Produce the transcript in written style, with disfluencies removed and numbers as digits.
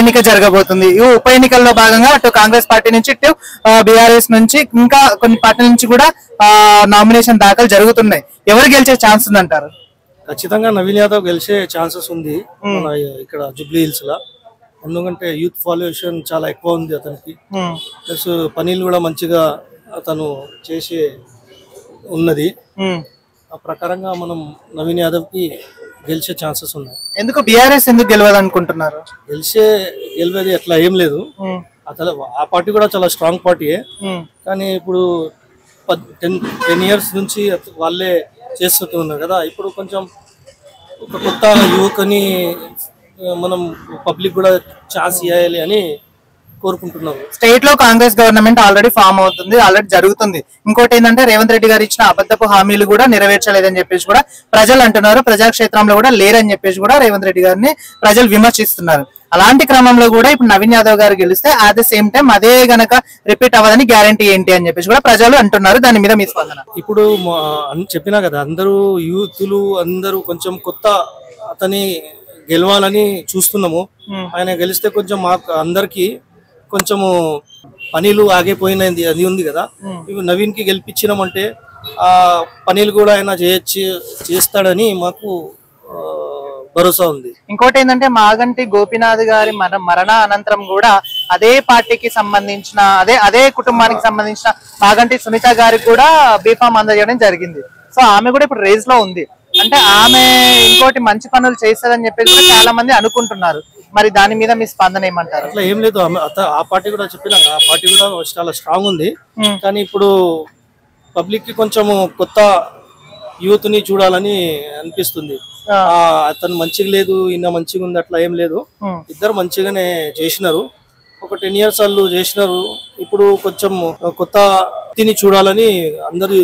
ఎన్నిక జరగబోతుంది. ఈ ఉప ఎన్నికల్లో భాగంగా అటు కాంగ్రెస్ పార్టీ నుంచి ఇటు బీఆర్ఎస్ నుంచి ఇంకా కొన్ని పార్టీల నుంచి కూడా నామినేషన్ దాఖలు జరుగుతున్నాయి. ఎవరు గెలిచే ఛాన్స్ ఉందంటారు? ఖచ్చితంగా నవీన్ యాదవ్ గెలిచే ఛాన్సెస్ ఉంది ఇక్కడ జూబ్లీ హిల్స్ లా. ఎందుకంటే యూత్ ఫాలోయేషన్ చాలా ఎక్కువ ఉంది అతనికి. ప్లస్ పనులు కూడా మంచిగా అతను చేసే ఉన్నది. ఆ ప్రకారంగా మనం నవీన్ యాదవ్ కి గెలిచే ఛాన్సెస్ ఉన్నాయి. ఎందుకు బీఆర్ఎస్ ఎందుకు గెలవాలనుకుంటున్నారు? గెలివేది అట్లా ఏం లేదు. అసలు ఆ పార్టీ కూడా చాలా స్ట్రాంగ్ పార్టీయే. కానీ ఇప్పుడు 10 years నుంచి వాళ్ళే చేస్తున్నారు కదా. ఇప్పుడు కొంచెం ఒక కొత్త యువకుని మనం పబ్లిక్ కూడా ఛాన్స్ ఇవ్వాలి అని కోరుకుంటున్నారు. స్టేట్ లో కాంగ్రెస్ గవర్నమెంట్ ఆల్రెడీ ఫామ్ అవుతుంది, ఆల్రెడీ జరుగుతుంది. ఇంకోటి ఏంటంటే రేవంత్ రెడ్డి గారు ఇచ్చిన అబద్ధపు హామీలు కూడా నెరవేర్చలేదని చెప్పేసి కూడా ప్రజలు అంటున్నారు. ప్రజాక్షేత్రంలో కూడా లేరని చెప్పేసి కూడా రేవంత్ రెడ్డి గారిని ప్రజలు విమర్శిస్తున్నారు. అలాంటి క్రమంలో కూడా ఇప్పుడు నవీన్ యాదవ్ గారు గెలిస్తే అట్ ద సేమ్ టైం అదే గనక రిపీట్ అవ్వదని గ్యారంటీ ఏంటి అని చెప్పేసి కూడా ప్రజలు అంటున్నారు. దాని మీద మీ స్పందన? ఇప్పుడు చెప్పినా కదా, అందరూ యూత్లు అందరూ కొంచెం కొత్త అతని గెలవాలని చూస్తున్నాము. ఆయన గెలిస్తే కొంచెం మాకు అందరికి కొంచెము పనులు ఆగిపోయినది అది ఉంది కదా. ఇప్పుడు నవీన్ కి గెలిపించినామంటే ఆ పనులు కూడా ఆయన చేస్తాడని మాకు భరోసా ఉంది. ఇంకోటి ఏంటంటే మాగంటి గోపీనాథ్ గారి మరణ అనంతరం కూడా అదే పార్టీకి సంబంధించిన అదే కుటుంబానికి సంబంధించిన మాగంటి సునీత గారికి కూడా బీఫామ్ అందజేయడం జరిగింది. సో ఆమె కూడా ఇప్పుడు రేజ్ లో ఉంది. అంటే ఆమె ఇంకోటి మంచి పనులు చేస్తుందని చెప్పేసి కూడా చాలా మంది అనుకుంటున్నారు. మరి దాని మీద మీ స్పందన ఏమంటారు? అట్లా ఏం లేదు. ఆ పార్టీ కూడా చెప్పినా, ఆ పార్టీ కూడా చాలా స్ట్రాంగ్ ఉంది. కానీ ఇప్పుడు పబ్లిక్ కి కొంచెం కొత్త యూత్ ని చూడాలని అనిపిస్తుంది. అతను మంచిగా లేదు, ఈయన మంచిగా ఉంది, అట్లా ఏం లేదు. ఇద్దరు మంచిగానే చేసినారు. ఒక 10 years వాళ్ళు చేసినారు. ఇప్పుడు కొంచెం కొత్త చూడాలని అందరూ